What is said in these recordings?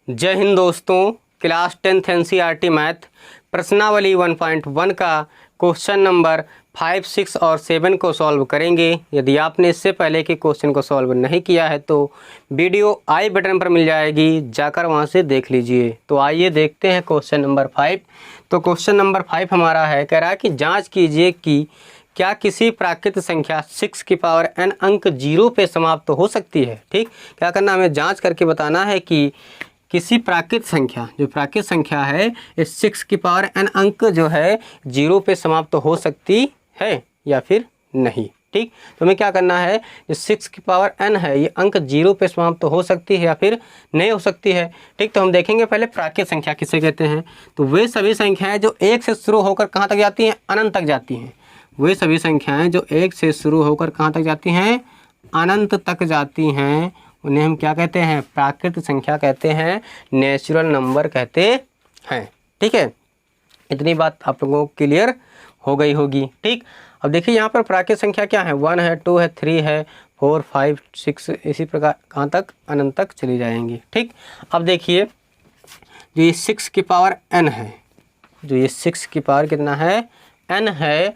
जय हिंद दोस्तों। Class 10th NCERT math प्रश्नावली 1.1 का क्वेश्चन नंबर 5, 6 और 7 को सॉल्व करेंगे। यदि आपने इससे पहले के क्वेश्चन को सॉल्व नहीं किया है तो वीडियो आई बटन पर मिल जाएगी, जाकर वहां से देख लीजिए। तो आइए देखते हैं क्वेश्चन नंबर 5। तो क्वेश्चन नंबर 5 हमारा है, कह रहा है कि जाँच कीजिए कि क्या किसी प्राकृत संख्या 6 की पावर n अंक 0 पे समाप्त हो सकती है। ठीक, क्या करना, हमें जांच करके बताना है कि किसी प्राकृत संख्या, जो प्राकृत संख्या है, इस 6 की पावर n अंक जो है 0 पे समाप्त हो सकती है या फिर नहीं। ठीक, तो हमें क्या करना है, जो 6 की पावर n है ये अंक 0 पे समाप्त हो सकती है या फिर नहीं हो सकती है। ठीक, तो हम देखेंगे पहले प्राकृत संख्या किसे कहते हैं। तो वे सभी संख्याएं जो 1 से शुरू होकर कहाँ तक जाती हैं, अनंत तक जाती हैं। वे सभी संख्याएं जो 1 से शुरू होकर कहाँ तक जाती हैं, अनंत तक जाती हैं, उन्हें हम क्या कहते हैं, प्राकृत संख्या कहते हैं, नेचुरल नंबर कहते हैं। ठीक है, इतनी बात आप लोगों को क्लियर हो गई होगी। ठीक, अब देखिए यहाँ पर प्राकृत संख्या क्या है, 1 है, 2 है, 3 है, 4, 5, 6, इसी प्रकार कहाँ तक, अनंत तक चली जाएंगी। ठीक, अब देखिए जो ये 6 की पावर n है, जो ये 6 की पावर कितना है, n है,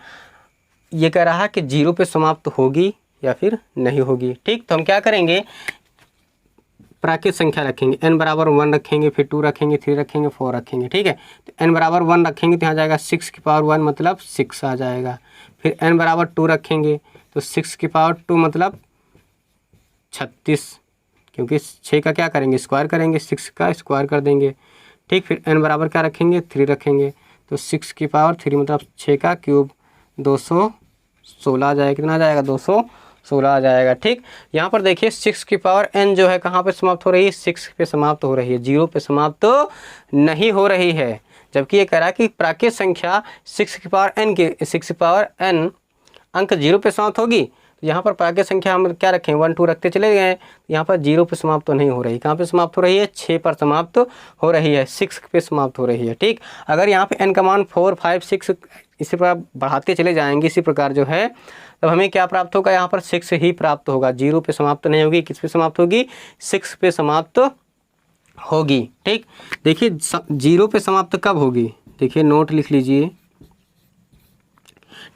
ये कह रहा है कि 0 पे समाप्त होगी या फिर नहीं होगी। ठीक, तो हम क्या करेंगे, प्राकृत संख्या रखेंगे, n बराबर 1 रखेंगे, फिर 2 रखेंगे, 3 रखेंगे, 4 रखेंगे। ठीक है, तो n बराबर 1 रखेंगे तो यहाँ जाएगा 6 की पावर 1 मतलब 6 आ जाएगा। फिर n बराबर 2 रखेंगे तो 6 की पावर 2 मतलब 36, क्योंकि 6 का क्या करेंगे, स्क्वायर करेंगे, 6 का स्क्वायर कर देंगे। ठीक, फिर n बराबर क्या रखेंगे, 3 रखेंगे तो 6 की पावर 3 मतलब 6 का क्यूब 216 आ जाएगा। कितना आ जाएगा, 216 आ जाएगा। ठीक, यहाँ पर देखिए 6 की पावर n जो है कहाँ पे समाप्त हो रही है, 6 पे समाप्त हो रही है, 0 पे समाप्त तो नहीं हो रही है। जबकि ये कह रहा है कि प्राकृत संख्या 6 की पावर n के 6 की पावर n अंक 0 पे समाप्त होगी। तो यहाँ पर प्राकृत संख्या हम क्या रखें, 1, 2 रखते चले गए। यहाँ पर 0 पे समाप्त तो नहीं हो रही, कहाँ पे समाप्त हो रही है, 6 पर समाप्त हो रही है, 6 पे समाप्त हो रही है। ठीक, अगर यहाँ पे n का मान 4, 5, 6 इसी प्रकार बढ़ाते चले जाएंगे, इसी प्रकार जो है, तब हमें क्या प्राप्त होगा, यहाँ पर 6 ही प्राप्त होगा। 0 पे समाप्त नहीं होगी, किस पे समाप्त होगी, 6 पे समाप्त होगी। ठीक, देखिए 0 पे समाप्त कब होगी, देखिए नोट लिख लीजिए।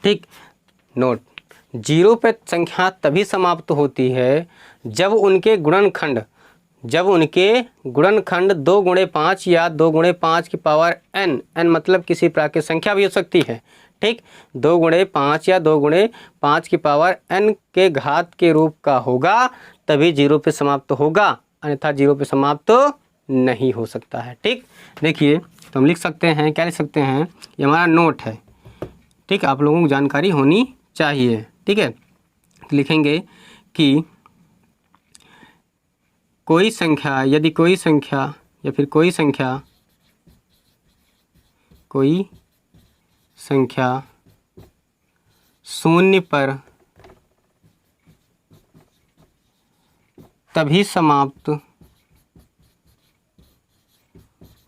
ठीक, नोट, 0 पे संख्या तभी समाप्त होती है जब उनके गुणनखंड 2 गुणे 5 या 2 गुणे 5 की पावर n मतलब किसी प्राकृत संख्या भी हो सकती है। ठीक, 2 गुणे 5 या 2 गुणे 5 की पावर n के घात के रूप का होगा, तभी 0 पे समाप्त होगा, अन्यथा 0 पे समाप्त नहीं हो सकता है। ठीक, देखिए तो हम लिख सकते हैं, क्या लिख सकते हैं, ये हमारा नोट है। ठीक, आप लोगों को जानकारी होनी चाहिए। ठीक है, लिखेंगे कि कोई संख्या, यदि कोई संख्या या फिर कोई संख्या 0 पर तभी समाप्त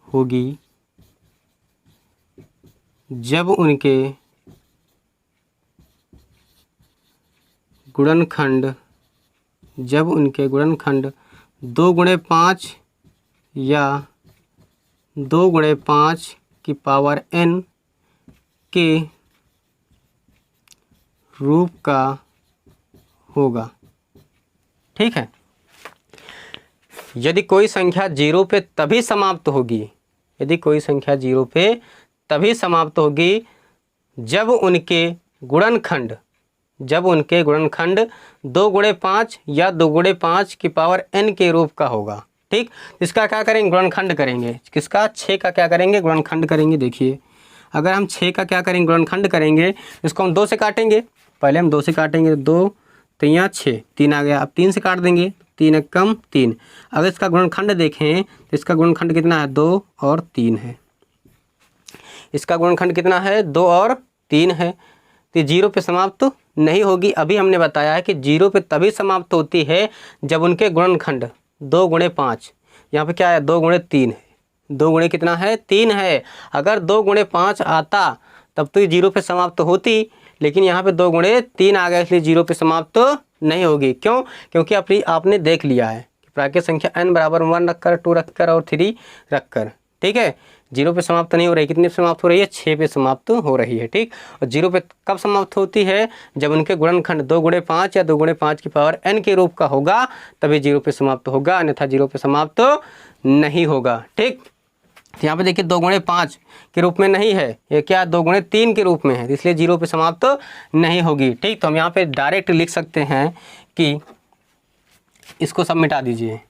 होगी जब उनके गुणनखंड 2 गुणे 5 या 2 गुणे 5 की पावर n के रूप का होगा। ठीक है, यदि कोई संख्या 0 पे तभी समाप्त होगी, यदि कोई संख्या 0 पे तभी समाप्त होगी जब उनके गुणनखंड 2 गुणे 5 या 2 गुणे 5 की पावर n के रूप का होगा। ठीक, इसका क्या करेंगे, गुणनखंड करेंगे, किसका, 6 का क्या करेंगे, गुणनखंड करेंगे। देखिए अगर हम 6 का क्या करेंगे, गुणनखंड करेंगे, इसको हम 2 से काटेंगे, पहले हम 2 से काटेंगे, 2 3 6, 3 आ गया। अब 3 से काट देंगे, 3 एक कम 3। अगर इसका गुणनखंड देखें तो इसका गुणनखंड कितना है, 2 और 3 है। इसका गुणनखंड कितना है, 2 और 3 है। तो 0 पे समाप्त नहीं होगी। अभी हमने बताया है कि 0 पे तभी समाप्त होती है जब उनके गुणनखंड 2 गुणे 5, यहाँ पे क्या है, 2 गुणे 3 है। 2 गुणे कितना है, 3 है। अगर 2 गुणे 5 आता तब तो ये 0 पे समाप्त होती, लेकिन यहाँ पे 2 गुणे 3 आ गया, इसलिए 0 पे समाप्त नहीं होगी। क्यों, क्योंकि आपने देख लिया है प्राकृत संख्या n बराबर 1 रखकर, 2 रखकर और 3 रखकर, ठीक है। 0 पे समाप्त नहीं हो रही, कितने पे समाप्त हो रही है, 6 पे समाप्त हो रही है, ठीक। और 0 पे कब समाप्त होती है, जब उनके गुणनखंड 2 गुणे 5 या 2 गुणे 5 की पावर n के रूप का होगा, तभी 0 पे समाप्त होगा, अन्यथा 0 पे समाप्त नहीं होगा, ठीक। तो यहाँ पे देखिए 2 गुणे 5 के रूप में नहीं है, ये क्या 2 गुणे 3 के रूप में है, इसलिए 0 पे समाप्त नहीं होगी, ठीक। तो हम यहाँ पे डायरेक्ट लिख सकते हैं कि इसको सब मिटा दीजिए,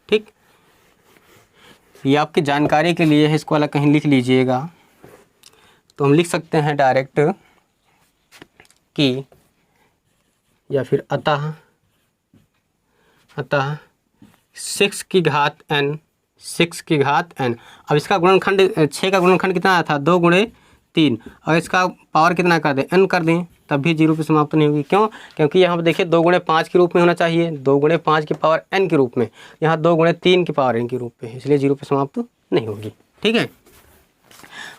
ठीक। ये आपकी जानकारी के लिए है, इसको अलग कहीं लिख लीजिएगा। तो हम लिख सकते हैं डायरेक्ट कि, या फिर अतः 6 की घात n, 6 की घात n। अब इसका गुणनखंड 6 का गुणनखंड कितना आया था, 2 गुणे 3, और इसका पावर कितना कर दें, n कर दें, तब भी 0 पे समाप्त नहीं होगी। क्यों, क्योंकि यहाँ पर देखिए 2 गुणे 5 के रूप में होना चाहिए, 2 गुणे 5 की पावर n के रूप में, यहाँ 2 गुणे 3 की पावर n के रूप में, इसलिए 0 पे समाप्त नहीं होगी, ठीक है।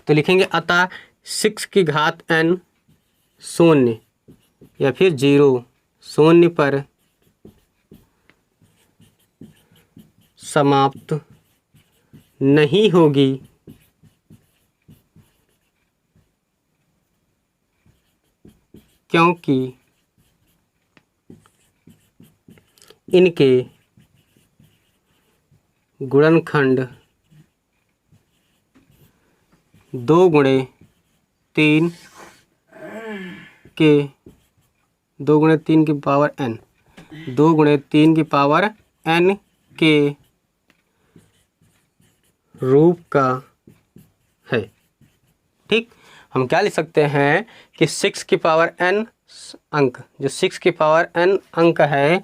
तो लिखेंगे अतः 6 की घात n शून्य या फिर 0 शून्य पर समाप्त नहीं होगी, क्योंकि इनके गुणनखंड 2 गुणे 3 के 2 गुणे 3 की पावर n, 2 गुणे 3 की पावर n के रूप का है, ठीक। हम क्या लिख सकते हैं कि 6 की पावर n अंक, जो 6 की पावर n अंक है,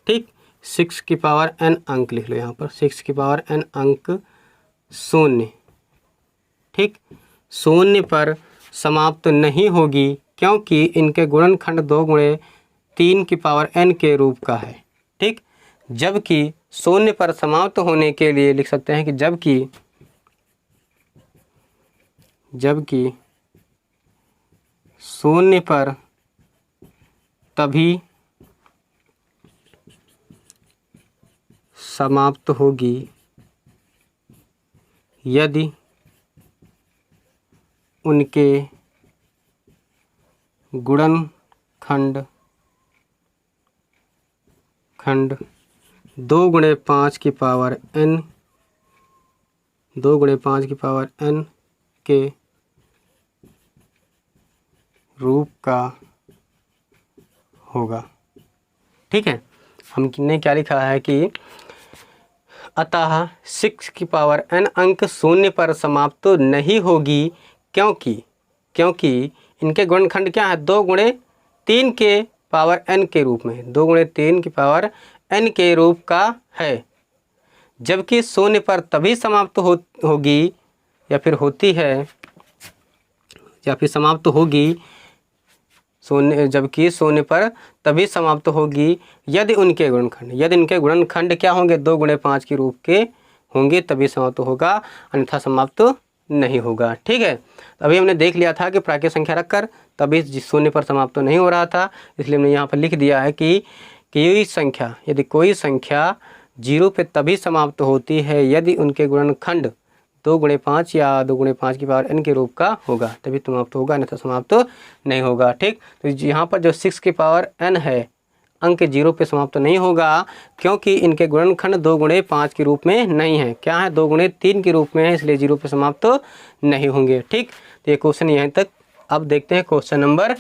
ठीक, 6 की पावर n अंक लिख लो यहाँ पर, 6 की पावर n अंक शून्य, ठीक, शून्य पर समाप्त नहीं होगी, क्योंकि इनके गुणनखंड 2 गुणे 3 की पावर n के रूप का है, ठीक। जबकि शून्य पर समाप्त होने के लिए लिख सकते हैं कि जबकि शून्य पर तभी समाप्त होगी यदि उनके गुणनखंड 2 गुणे 5 की पावर n, 2 गुणे 5 की पावर n के रूप का होगा, ठीक है। हमने क्या लिखा है कि अतः 6 की पावर n अंक शून्य पर समाप्त नहीं होगी, क्योंकि इनके गुणनखंड क्या है, 2 गुणे 3 के पावर n के रूप में, 2 गुणे 3 की पावर n के रूप का है। जबकि शून्य पर तभी समाप्त होगी या फिर होती है, या फिर समाप्त होगी जबकि शून्य पर तभी समाप्त होगी यदि इनके गुणनखंड क्या होंगे, 2 गुणे 5 के रूप के होंगे, तभी समाप्त होगा, अन्यथा समाप्त नहीं होगा, ठीक है। अभी हमने देख लिया था कि प्राकृत संख्या रखकर तभी शून्य पर समाप्त तो नहीं हो रहा था, इसलिए हमने यहाँ पर लिख दिया है कि यदि कोई संख्या 0 पे तभी समाप्त होती है यदि उनके गुणनखंड 2 गुणे 5 या 2 गुणे 5 की पावर n के रूप का होगा, तभी समाप्त होगा, अन्यथा समाप्त नहीं होगा, ठीक। तो यहाँ पर जो 6 की पावर n है अंक 0 पे समाप्त नहीं होगा, क्योंकि इनके गुणनखंड 2 गुणे 5 के रूप में नहीं है, क्या है, 2 गुणे 3 के रूप में है, इसलिए 0 पे समाप्त नहीं होंगे, ठीक। तो ये क्वेश्चन यहाँ तक। अब देखते हैं क्वेश्चन नंबर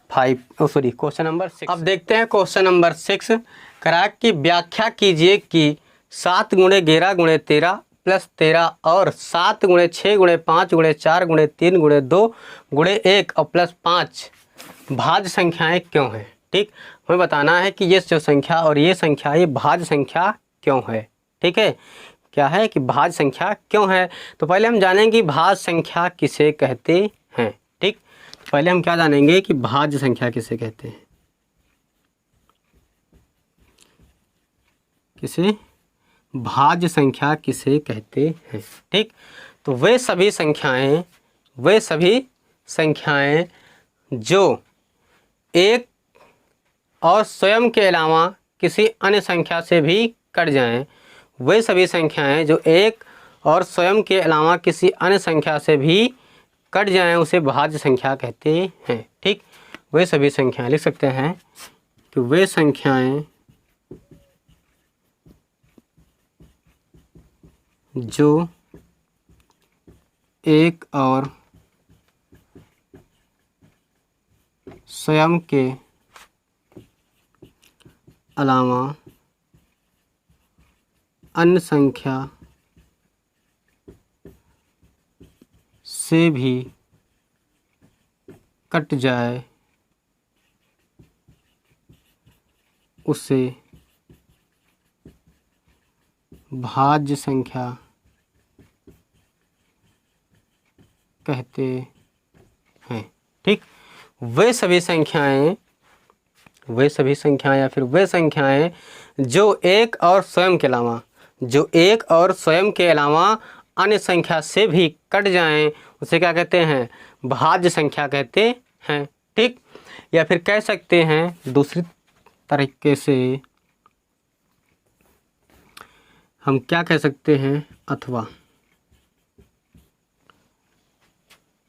6। अब देखते हैं क्वेश्चन नंबर 6। कारक की व्याख्या कीजिए कि 7 गुणे 11 गुणे 13 प्लस 13 और 7 गुणे 6 गुणे 5 गुणे 4 गुणे 3 गुणे 2 गुणे 1 और प्लस 5 भाज्य संख्याएं क्यों हैं, ठीक। हमें बताना है कि ये जो संख्या और ये संख्या ये भाज्य संख्या क्यों है, ठीक है। क्या है कि भाज्य संख्या क्यों है। तो पहले हम जानेंगे भाज्य संख्या किसे कहते हैं, ठीक। पहले हम क्या जानेंगे कि भाज्य संख्या किसे कहते हैं, भाज्य संख्या किसे कहते हैं, ठीक। तो वे सभी संख्याएं जो एक और स्वयं के अलावा किसी अन्य संख्या से भी कट जाएं, वे सभी संख्याएं जो एक और स्वयं के अलावा किसी अन्य संख्या से भी कट जाएं उसे भाज्य संख्या कहते हैं। ठीक, वे सभी संख्याएं लिख सकते हैं कि वे संख्याएं जो एक और स्वयं के अलावा अन्य संख्या से भी कट जाए उसे भाज्य संख्या कहते हैं। ठीक, वे सभी संख्याएं या फिर वे संख्याएं जो एक और स्वयं के अलावा अन्य संख्या से भी कट जाएं उसे क्या कहते हैं, भाज्य संख्या कहते हैं। ठीक, या फिर कह सकते हैं दूसरी तरीके से हम क्या कह सकते हैं, अथवा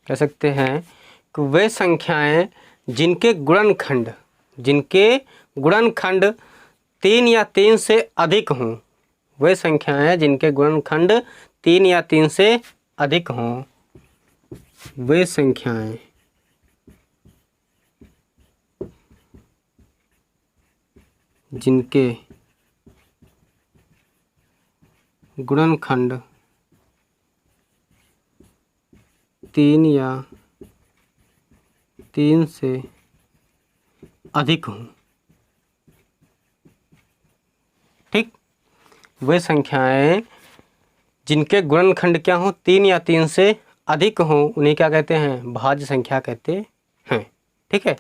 कह सकते हैं कि वे संख्याएं जिनके गुणनखंड 3 या 3 से अधिक हों, वे संख्याएं जिनके गुणनखंड 3 या 3 से अधिक हों, वे संख्याएं जिनके गुणनखंड 3 या 3 से अधिक हों। ठीक, वे संख्याएं जिनके गुणनखंड क्या हों, 3 या 3 से अधिक हों, उन्हें क्या कहते हैं, भाज्य संख्या कहते हैं। ठीक है,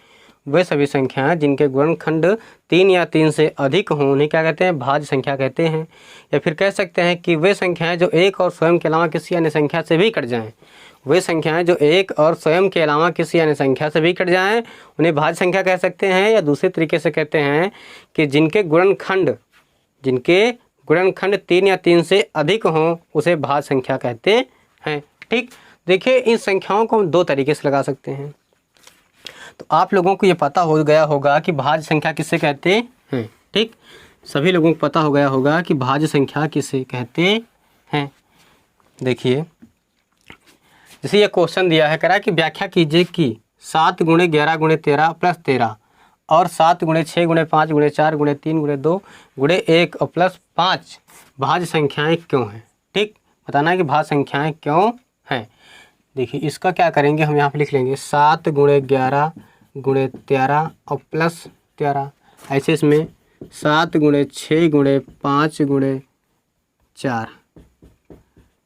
वे सभी संख्याएं जिनके गुणनखंड 3 या 3 से अधिक हों, उन्हें क्या कहते हैं, भाज्य संख्या कहते हैं। या फिर कह सकते हैं कि वे संख्याएं जो एक और स्वयं के अलावा किसी अन्य संख्या से भी कट जाएं, वे संख्याएं जो एक और स्वयं के अलावा किसी अन्य संख्या से भी कट जाएं उन्हें भाज्य संख्या कह सकते हैं। या दूसरे तरीके से कहते हैं कि जिनके गुणनखंड 3 या 3 से अधिक हों उसे भाज्य संख्या कहते हैं। ठीक, देखिए इन संख्याओं को हम 2 तरीके से लगा सकते हैं। तो आप लोगों को ये पता हो गया होगा कि भाज्य संख्या किसे कहते हैं। ठीक, सभी लोगों को पता हो गया होगा कि भाज्य संख्या किसे कहते हैं। देखिए जैसे ये क्वेश्चन दिया है, कह रहा है कि व्याख्या कीजिए कि 7 × 11 × 13 + 13 और 7 × 6 × 5 × 4 × 3 × 2 × 1 और +5 भाज्य संख्याएं क्यों हैं। ठीक, बताना है कि भाज्य संख्याएं क्यों हैं। देखिए इसका क्या करेंगे, हम यहाँ पे लिख लेंगे 7 × 11 × 13 और +13। ऐसे इसमें 7 × 6 × 5 × 4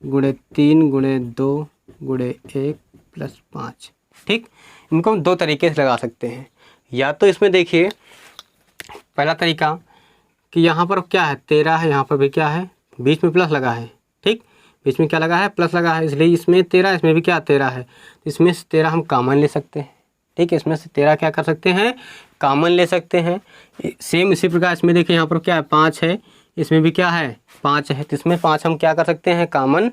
× 3 × 2 × 1 +5। ठीक, इनको हम 2 तरीके से लगा सकते हैं। या तो इसमें देखिए पहला तरीका कि यहाँ पर क्या है, 13 है, यहाँ पर भी क्या है, बीच में प्लस लगा है। ठीक, बीच में क्या लगा है, प्लस लगा है, इसलिए इसमें 13, इसमें भी क्या 13 है, इसमें से 13 हम कॉमन ले सकते हैं। ठीक है, इसमें से 13 क्या कर सकते हैं, कॉमन ले सकते हैं। सेम इसी प्रकार इसमें देखिए यहाँ पर क्या है, 5 है, इसमें भी क्या है, 5 है, तो इसमें 5 हम क्या कर सकते हैं, कॉमन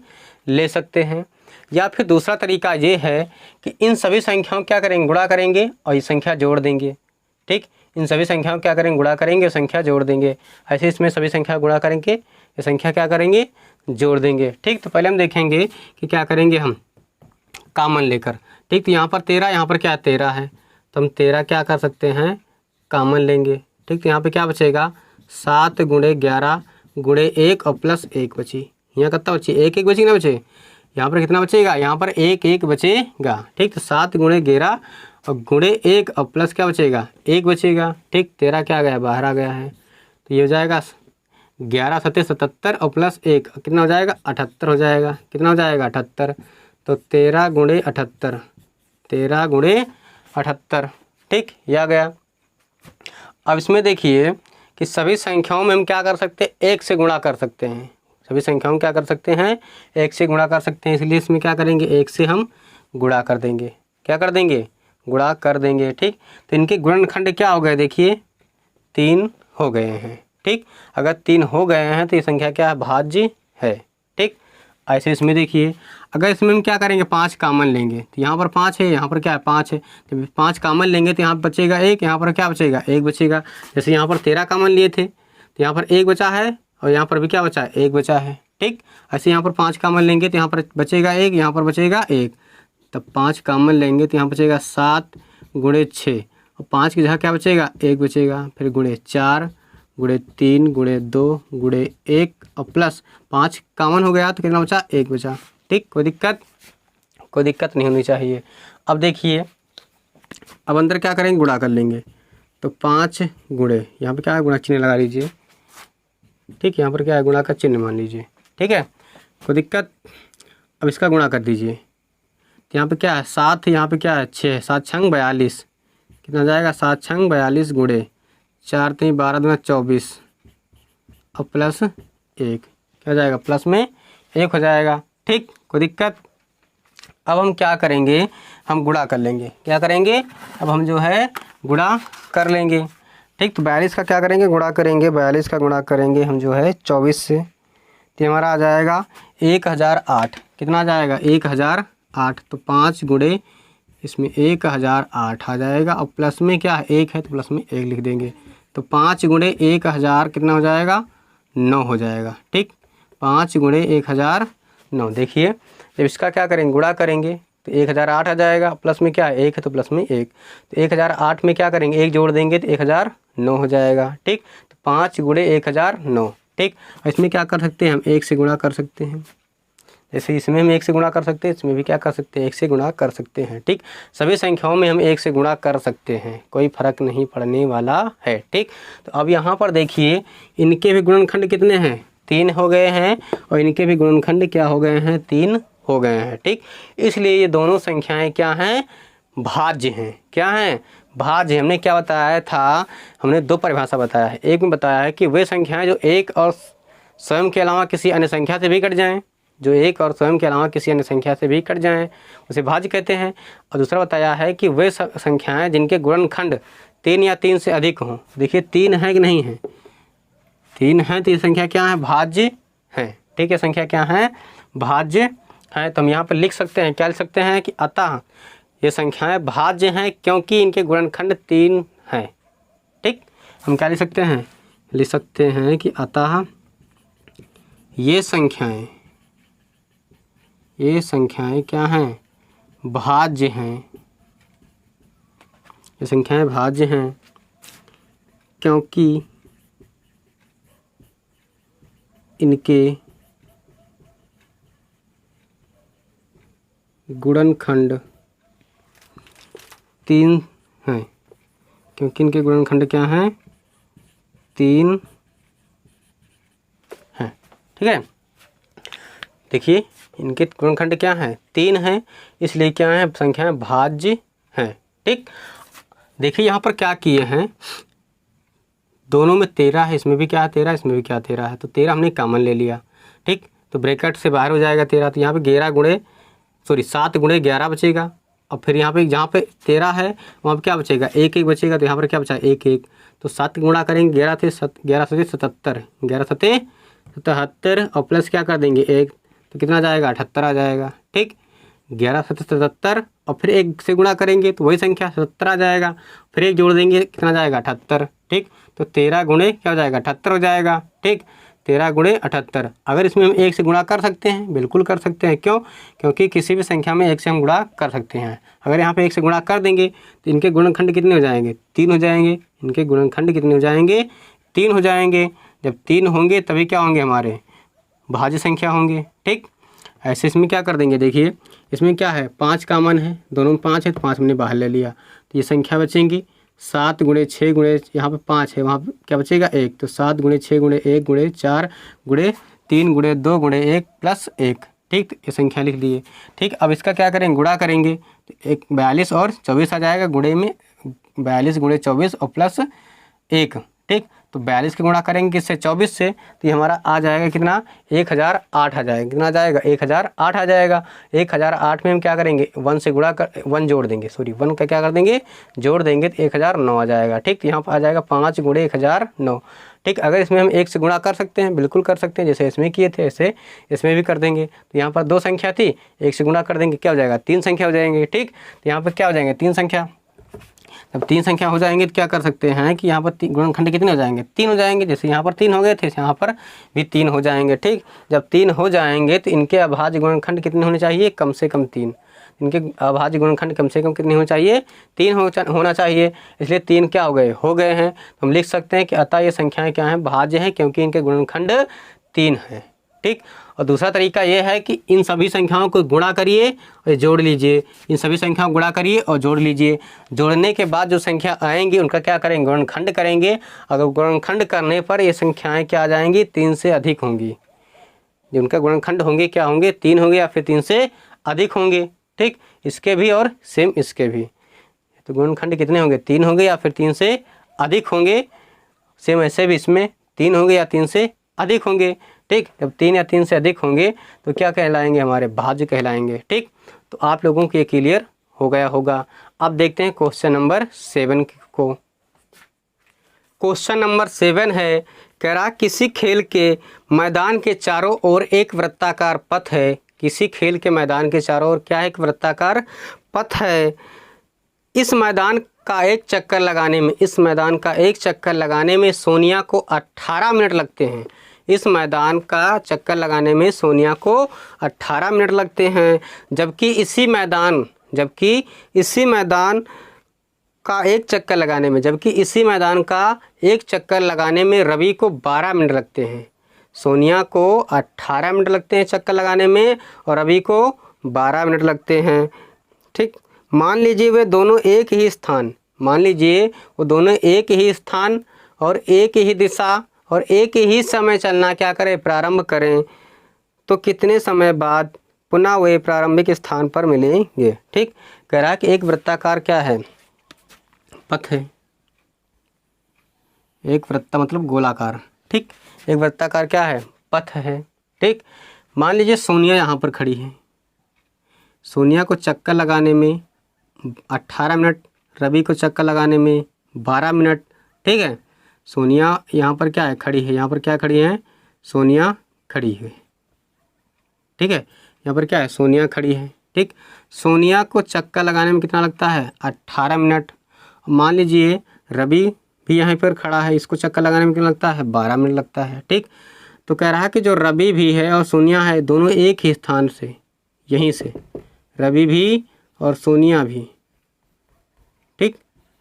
ले सकते हैं। या फिर दूसरा तरीका ये है कि इन सभी संख्याओं क्या करेंगे, गुणा करेंगे और ये संख्या जोड़ देंगे। ठीक, इन सभी संख्याओं क्या करेंगे, गुणा करेंगे और संख्या जोड़ देंगे। ऐसे इसमें सभी संख्या गुणा करेंगे, ये संख्या क्या करेंगे, जोड़ देंगे। ठीक, तो पहले हम देखेंगे कि क्या करेंगे हम कॉमन लेकर। ठीक, तो यहाँ पर 13, यहाँ पर क्या 13 है, तो हम 13 क्या कर सकते हैं, कॉमन लेंगे। ठीक, तो यहाँ पे क्या बचेगा, 7 × 11 × 1 और +1 बची। यहाँ कितना बची, 1 बची ना बचे, यहाँ पर कितना बचेगा, यहाँ पर 1 बचेगा। ठीक, तो 7 × 11 और × 1 और प्लस क्या बचेगा, 1 बचेगा। ठीक, 13 क्या आ गया, बाहर आ गया है, तो ये हो जाएगा 11 × 7 = 77 और +1 कितना हो जाएगा, 78 हो जाएगा। कितना हो जाएगा, 78। तो 13 × 78, 13 × 78। ठीक, ये आ गया। अब इसमें देखिए कि सभी संख्याओं में हम क्या कर सकते हैं, 1 से गुणा कर सकते हैं। सभी संख्याओं क्या कर सकते हैं, 1 से गुणा कर सकते हैं, इसलिए इसमें क्या करेंगे, 1 से हम गुणा कर देंगे। क्या कर देंगे, गुणा कर देंगे। ठीक, तो इनके गुणनखंड क्या हो गए, देखिए 3 हो गए हैं। ठीक। अगर 3 हो गए हैं तो ये संख्या क्या है, भाज्य है। ठीक। ऐसे इसमें देखिए, अगर इसमें हम क्या करेंगे, 5 कामन लेंगे तो यहाँ पर 5 है, यहाँ पर क्या है 5 है, तो 5 कामन लेंगे तो यहाँ पर बचेगा 1, यहाँ पर क्या बचेगा 1 बचेगा। जैसे यहाँ पर 13 कामन लिए थे तो यहाँ पर 1 बचा है और यहाँ पर भी क्या बचा है 1 बचा है। ठीक। ऐसे यहाँ पर 5 कामन लेंगे तो यहाँ पर बचेगा 1, यहाँ पर बचेगा 1, तब 5 कामन लेंगे तो यहाँ बचेगा 7 गुणे 6 और 5 की जगह क्या बचेगा 1 बचेगा, फिर गुणे 4 गुणे 3 गुणे 2 गुणे 1 और प्लस 5 कामन हो गया तो कितना बचा 1 बचा। ठीक। कोई दिक्कत नहीं होनी चाहिए। अब देखिए, अब अंदर क्या करेंगे, गुणा कर लेंगे तो 5 गुणे, यहाँ पे क्या है गुणा चिन्ह लगा लीजिए। ठीक। यहाँ पर क्या है गुणा का चिन्ह मान लीजिए। ठीक है, कोई दिक्कत। अब इसका गुणा कर दीजिए तो यहाँ पे क्या है 7, यहाँ पे क्या है 6, 7 छंग 42, कितना जाएगा 7 छंग 42 गुणे 4 3 12 दूना 24 और प्लस 1, क्या जाएगा प्लस में 1 हो जाएगा। ठीक। कोई दिक्कत। अब हम क्या करेंगे, हम गुणा कर लेंगे। क्या करेंगे, अब हम जो है गुणा कर लेंगे। ठीक। तो 42 का क्या करेंगे, गुणा करेंगे। 42 का गुणा करेंगे हम जो है 24 से, तो हमारा आ जाएगा 1008। कितना आ जाएगा 1008, तो 5 गुणे इसमें 1008 आ जाएगा और प्लस में क्या है 1 है तो प्लस में 1 लिख देंगे। तो 5 गुणे 1000 कितना हो जाएगा 9 हो जाएगा। ठीक। 5 गुणे 1009। देखिए, जब इसका क्या करेंगे, गुणा करेंगे तो 1008 आ जाएगा, प्लस में क्या है 1 है तो प्लस में 1, तो 1008 में क्या करेंगे 1 जोड़ देंगे तो 1009 हो जाएगा। ठीक। तो 5 गुणे 1009। ठीक। इसमें क्या कर सकते हैं हम 1 से गुणा कर सकते हैं, जैसे इसमें हम 1 से गुणा कर सकते हैं, इसमें भी क्या कर सकते हैं 1 से गुणा कर सकते हैं। ठीक। सभी संख्याओं में हम 1 से गुणा कर सकते हैं, कोई फर्क नहीं पड़ने वाला है। ठीक। तो अब यहाँ पर देखिए, इनके भी गुणनखंड कितने हैं 3 हो गए हैं और इनके भी गुणनखंड क्या हो गए हैं 3 हो गए हैं। ठीक। इसलिए ये दोनों संख्याएं क्या हैं, भाज्य हैं। क्या हैं, भाज्य। हमने क्या बताया था, हमने 2 परिभाषा बताया है। एक में बताया है कि वे संख्याएं जो एक और स्वयं के अलावा किसी अन्य संख्या से भी कट जाएं, जो एक और स्वयं के अलावा किसी अन्य संख्या से भी कट जाएं, उसे भाज्य कहते हैं। और दूसरा बताया है कि वे संख्याएं जिनके गुणनखंड 3 या 3 से अधिक हों। देखिए 3 है कि नहीं है, 3 है तो ये संख्या क्या है, भाज्य है। ठीक है, संख्या क्या है, भाज्य है। तो हम यहाँ पर लिख सकते हैं, क्या लिख सकते हैं कि अतः ये संख्याएं भाज्य हैं क्योंकि इनके गुणनखंड 3 हैं। ठीक। हम क्या लिख सकते हैं, लिख सकते हैं कि अतः ये संख्याएं क्या हैं, भाज्य हैं। ये संख्याएं भाज्य हैं क्योंकि इनके गुणनखंड 3 हैं, क्योंकि इनके गुणनखंड क्या हैं 3 हैं। ठीक है, देखिए इनके गुणनखंड क्या हैं 3 हैं, इसलिए क्या है संख्याएं भाज्य हैं। ठीक। देखिए यहाँ पर क्या किए हैं, दोनों में 13 है, इसमें भी क्या है 13, इसमें भी क्या 13 है, तो 13 हमने कॉमन ले लिया। ठीक। तो ब्रैकेट से बाहर हो जाएगा 13, तो यहाँ पे 7 गुणे 11 बचेगा। और फिर यहाँ पे जहाँ पे 13 है वहाँ पे क्या बचेगा 1 1 बचेगा, तो यहाँ पर क्या बचा 1 1, तो 7 गुणा करेंगे 11 से 77, 11 सते 77 और प्लस क्या कर देंगे 1, तो कितना जाएगा 78 आ जाएगा। ठीक। 11 सते 77 और फिर 1 से गुणा करेंगे तो वही संख्या 77 आ जाएगा, फिर 1 जोड़ देंगे कितना जाएगा 78। ठीक। तो 13 गुणे क्या हो जाएगा 78 हो जाएगा। ठीक। 13 गुणे 78। अगर इसमें हम 1 से गुणा कर सकते हैं, बिल्कुल कर सकते हैं। क्यों, क्योंकि किसी भी संख्या में 1 से हम गुणा कर सकते हैं। अगर यहाँ पे 1 से गुणा कर देंगे तो इनके गुणनखंड कितने हो जाएंगे 3 हो जाएंगे। इनके गुणनखंड कितने हो जाएंगे 3 हो जाएंगे। जब 3 होंगे तभी क्या होंगे हमारे भाज्य संख्या होंगे। ठीक। ऐसे इसमें क्या कर देंगे, देखिए इसमें क्या है 5 कॉमन है, दोनों में 5 है तो 5 हमने बाहर ले लिया, तो ये संख्या बचेंगी 7 गुणे 6 गुणे यहाँ पे 5 है, वहाँ पे क्या बचेगा 1, तो 7 गुणे 6 गुणे 1 गुणे 4 गुणे 3 गुणे 2 गुणे 1 प्लस 1। ठीक। तो ये संख्या लिख दिए। ठीक। अब इसका क्या करेंगे, गुणा करेंगे तो 42 और 24 आ जाएगा, गुणे में 42 गुणे 24 और प्लस 1। ठीक। तो 42 के गुणा करेंगे किससे 24 से, तो ये हमारा आ जाएगा कितना 1008 आ जाएगा। कितना आ जाएगा 1008 आ जाएगा। 1008 में हम क्या करेंगे 1 से गुणा कर 1 जोड़ देंगे, 1 का क्या कर देंगे जोड़ देंगे तो 1009 आ जाएगा। ठीक। तो यहाँ पर आ जाएगा 5 गुणे 1009। ठीक, अगर इसमें हम 1 से गुणा कर सकते हैं, बिल्कुल कर सकते हैं, जैसे इसमें किए थे ऐसे इसमें भी कर देंगे। तो यहाँ पर 2 संख्या थी, 1 से गुणा कर देंगे, क्या हो जाएगा 3 संख्या हो जाएंगे। ठीक, तो यहाँ पर क्या हो जाएंगे 3 संख्या। जब 3 संख्या हो जाएंगे तो क्या कर सकते हैं कि यहाँ पर गुणनखंड कितने हो जाएंगे 3 हो जाएंगे। जैसे यहाँ पर 3 हो गए थे, यहाँ पर भी 3 हो जाएंगे। ठीक, जब 3 हो जाएंगे तो इनके अभाज्य गुणनखंड कितने होने चाहिए, कम से कम 3। इनके अभाज्य गुणनखंड कम से कम कितने होने चाहिए, 3 होना चाहिए। इसलिए 3 क्या हो गए हैं। तो हम लिख सकते हैं कि अतः ये संख्याएं क्या हैं, भाज्य हैं, क्योंकि इनके गुणनखंड 3 हैं। ठीक, और दूसरा तरीका ये है कि इन सभी संख्याओं को गुणा करिए और जोड़ लीजिए। इन सभी संख्याओं को गुणा करिए और जोड़ लीजिए। जोड़ने के बाद जो संख्या आएंगी उनका क्या करेंगे, गुणनखंड करेंगे। अगर गुणनखंड करने पर ये संख्याएं क्या आ जाएंगी, 3 से अधिक होंगी। जिनका गुणनखंड होंगे क्या होंगे, 3 होंगे या फिर 3 से अधिक होंगे। ठीक, इसके भी और सेम इसके भी। तो गुणनखंड कितने होंगे, 3 होंगे या फिर 3 से अधिक होंगे। सेम ऐसे भी इसमें 3 होंगे या 3 से अधिक होंगे। ठीक, जब 3 या 3 से अधिक होंगे तो क्या कहलाएंगे, हमारे भाज्य कहलाएंगे। ठीक, तो आप लोगों को ये क्लियर हो गया होगा। अब देखते हैं क्वेश्चन नंबर 7 को। क्वेश्चन नंबर 7 है, कह रहा किसी खेल के मैदान के चारों ओर एक वृत्ताकार पथ है। किसी खेल के मैदान के चारों ओर क्या है, एक वृत्ताकार पथ है। इस मैदान का एक चक्कर लगाने में सोनिया को 18 मिनट लगते हैं। इस मैदान का चक्कर लगाने में सोनिया को 18 मिनट लगते हैं, जबकि इसी मैदान का एक चक्कर लगाने में रवि को 12 मिनट लगते हैं। सोनिया को 18 मिनट लगते हैं चक्कर लगाने में और रवि को 12 मिनट लगते हैं। ठीक, मान लीजिए वो दोनों एक ही स्थान और एक ही दिशा और एक ही समय चलना क्या करें, प्रारंभ करें, तो कितने समय बाद पुनः वे प्रारंभिक स्थान पर मिलेंगे। ठीक, कह रहा है कि एक वृत्ताकार क्या है, पथ है। एक वृत्त मतलब गोलाकार। ठीक, एक वृत्ताकार क्या है, पथ है। ठीक, मान लीजिए सोनिया यहाँ पर खड़ी है। सोनिया को चक्कर लगाने में 18 मिनट, रवि को चक्कर लगाने में 12 मिनट। ठीक है, सोनिया यहाँ पर क्या है, खड़ी है। यहाँ पर क्या खड़ी है, सोनिया खड़ी है। ठीक है, यहाँ पर क्या है, सोनिया खड़ी है। ठीक, सोनिया को चक्कर लगाने में कितना लगता है, 18 मिनट। मान लीजिए रवि भी यहाँ पर खड़ा है, इसको चक्कर लगाने में कितना लगता है, 12 मिनट लगता है। ठीक, तो कह रहा है कि जो रवि भी है और सोनिया है दोनों एक ही स्थान से, यहीं से रवि भी और सोनिया भी, ठीक,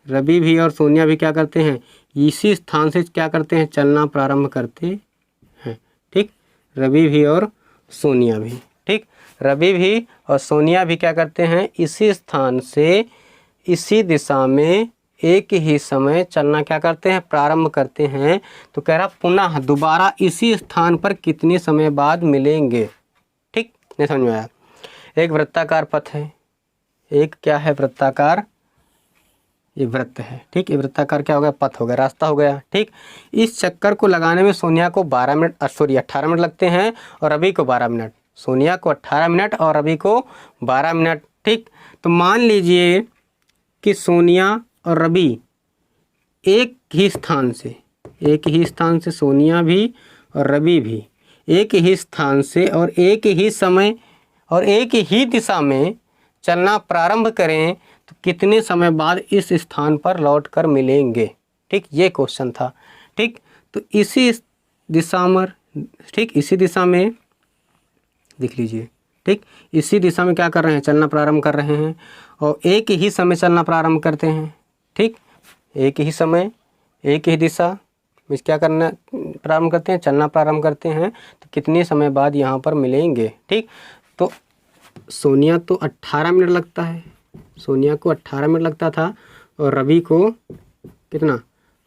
रवि भी और सोनिया भी क्या करते हैं, इसी स्थान से क्या करते हैं, चलना प्रारंभ करते हैं। ठीक, रवि भी और सोनिया भी, ठीक, रवि भी और सोनिया भी क्या करते हैं, इसी स्थान से इसी दिशा में एक ही समय चलना क्या करते हैं, प्रारंभ करते हैं। तो कह रहा पुनः दोबारा इसी स्थान पर कितने समय बाद मिलेंगे। ठीक, नहीं समझ में आया। एक वृत्ताकार पथ है, एक क्या है, वृत्ताकार, ये वृत्त है। ठीक, ये वृत्ताकार क्या हो गया, पथ हो गया, रास्ता हो गया। ठीक, इस चक्कर को लगाने में सोनिया को 18 मिनट लगते हैं और रवि को 12 मिनट। सोनिया को 18 मिनट और रवि को 12 मिनट। ठीक, तो मान लीजिए कि सोनिया और रवि एक ही स्थान से सोनिया भी और रवि भी एक ही स्थान से और एक ही समय और एक ही दिशा में चलना प्रारंभ करें तो कितने समय बाद इस स्थान पर लौट कर मिलेंगे। ठीक, ये क्वेश्चन था। ठीक, तो इसी दिशा में देख लीजिए। ठीक, इसी दिशा में क्या कर रहे हैं, चलना प्रारंभ कर रहे हैं और एक ही समय चलना प्रारंभ करते हैं। ठीक, एक ही समय एक ही दिशा में क्या करना प्रारंभ करते हैं, चलना प्रारंभ करते हैं, तो कितने समय बाद यहाँ पर मिलेंगे। ठीक, तो सोनिया तो 18 मिनट लगता है, सोनिया को 18 मिनट लगता था और रवि को कितना,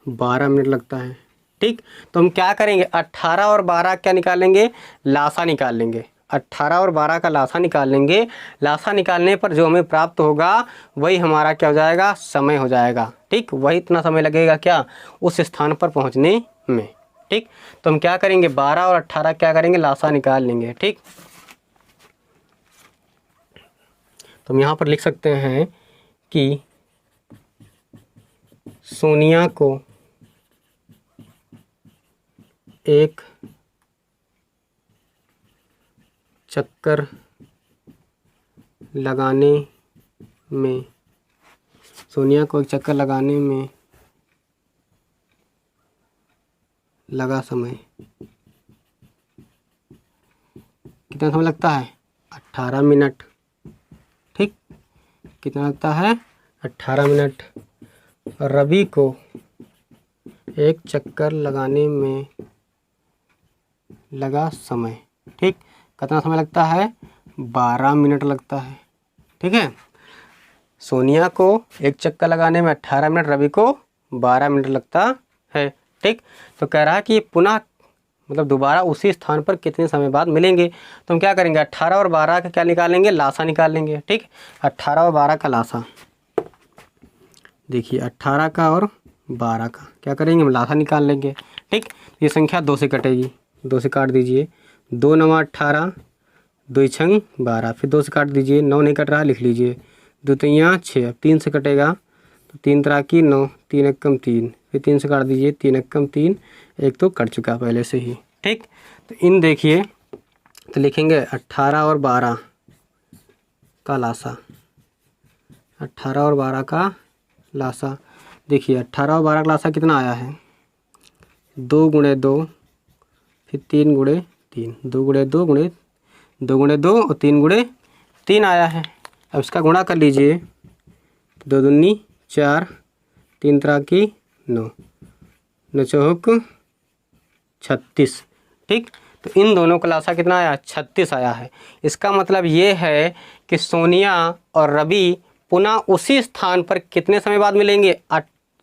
12 मिनट लगता है। ठीक, तो हम क्या करेंगे, 18 और 12 क्या निकालेंगे, लासा निकाल लेंगे। 18 और 12 का लासा निकाल लेंगे। लासा निकालने पर जो हमें प्राप्त होगा वही हमारा क्या हो जाएगा, समय हो जाएगा। ठीक, वही इतना समय लगेगा क्या, उस स्थान पर पहुंचने में। ठीक, तो हम क्या करेंगे, 12 और 18 क्या करेंगे, लासा निकाल लेंगे। ठीक, तो हम यहाँ पर लिख सकते हैं कि सोनिया को एक चक्कर लगाने में, सोनिया को एक चक्कर लगाने में लगा समय, कितना समय लगता है? 18 मिनट। ठीक, कितना लगता है? 18 मिनट। रवि को एक चक्कर लगाने में लगा समय, ठीक, कितना समय लगता है? 12 मिनट लगता है। ठीक है, सोनिया को एक चक्कर लगाने में 18 मिनट, रवि को 12 मिनट लगता है। ठीक, तो कह रहा है कि पुनः मतलब दोबारा उसी स्थान पर कितने समय बाद मिलेंगे। तो हम क्या करेंगे? 18 और 12 का क्या निकालेंगे? लासा निकाल लेंगे। ठीक, 18 और 12 का लासा, देखिए 18 का और 12 का क्या करेंगे? हम लासा निकाल लेंगे। ठीक, ये संख्या 2 से कटेगी, 2 से काट दीजिए। 2 9 18, 2 छंग 12, फिर 2 से काट दीजिए। 9 नहीं कट रहा, लिख लीजिए। 2 तियाँ 6, 3 से कटेगा तो 3 त्रा की 9, 3 एकम 3, फिर 3 से काट दीजिए। 3 एकम 3, एक तो कट चुका पहले से ही। ठीक, तो इन देखिए, तो लिखेंगे 18 और 12 का लासा, 18 और 12 का लासा। देखिए 18 और 12 का लासा कितना आया है? 2 गुणे 2, फिर 3 गुणे 3, 2 गुणे 2 गुणे 2 गुणे 2 और 3 गुणे 3 आया है। अब इसका गुणा कर लीजिए। 2 दूनी 4, 3 त्रा की 9, 9 चौक 36। ठीक, तो इन दोनों का लासा कितना आया? 36 आया है। इसका मतलब ये है कि सोनिया और रवि पुनः उसी स्थान पर कितने समय बाद मिलेंगे?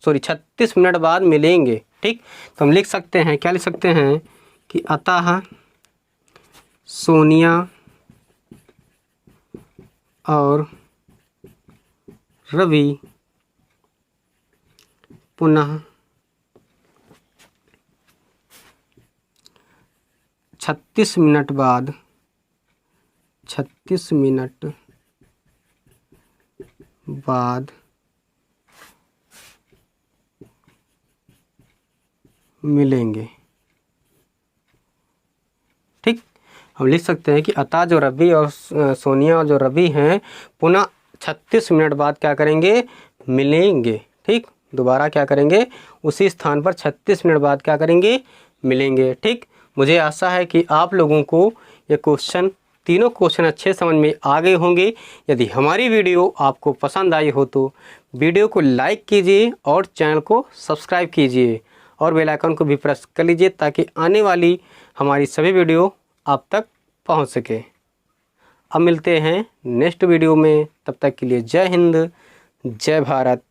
36 मिनट बाद मिलेंगे। ठीक, तो हम लिख सकते हैं, क्या लिख सकते हैं कि अतः सोनिया और रवि पुनः 36 मिनट बाद 36 मिनट बाद मिलेंगे। ठीक, हम लिख सकते हैं कि अतः जो रवि और सोनिया और जो रवि हैं पुनः 36 मिनट बाद क्या करेंगे? मिलेंगे। ठीक, दोबारा क्या करेंगे? उसी स्थान पर 36 मिनट बाद क्या करेंगे? मिलेंगे। ठीक, मुझे आशा है कि आप लोगों को ये क्वेश्चन, तीनों क्वेश्चन अच्छे समझ में आ गए होंगे। यदि हमारी वीडियो आपको पसंद आई हो तो वीडियो को लाइक कीजिए और चैनल को सब्सक्राइब कीजिए और बेल आइकन को भी प्रेस कर लीजिए ताकि आने वाली हमारी सभी वीडियो आप तक पहुंच सके। अब मिलते हैं नेक्स्ट वीडियो में, तब तक के लिए जय हिंद, जय भारत।